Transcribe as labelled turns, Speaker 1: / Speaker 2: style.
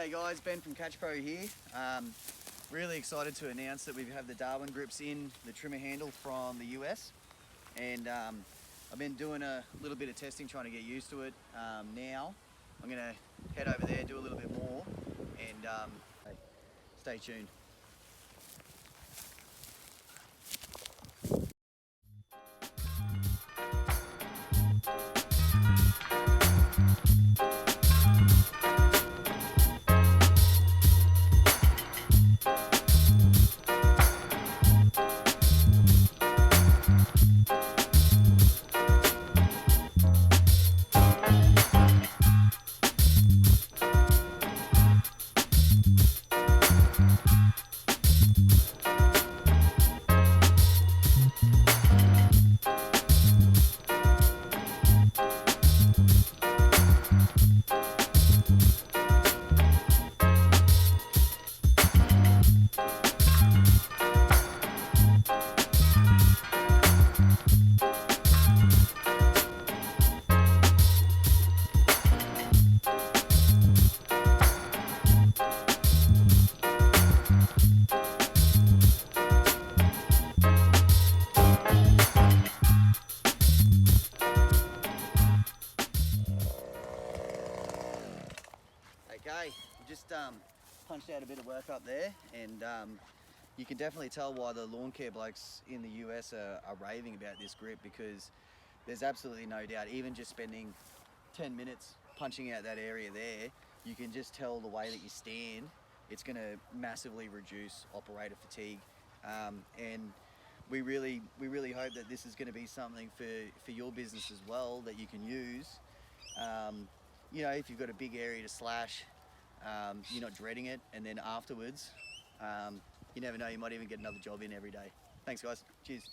Speaker 1: G'day guys, Ben from Catch Pro here. Really excited to announce that we have the Darwin grips in the trimmer handle from the US, and I've been doing a little bit of testing trying to get used to it. Now I'm going to head over there, do a little bit more, and hey, stay tuned. Okay, just punched out a bit of work up there, and you can definitely tell why the lawn care blokes in the US are raving about this grip, because there's absolutely no doubt, even just spending 10 minutes punching out that area there, you can just tell the way that you stand, it's going to massively reduce operator fatigue. And we really hope that this is going to be something for your business as well that you can use. You know, if you've got a big area to slash, you're not dreading it, and then afterwards, you never know, you might even get another job in every day. Thanks guys, cheers.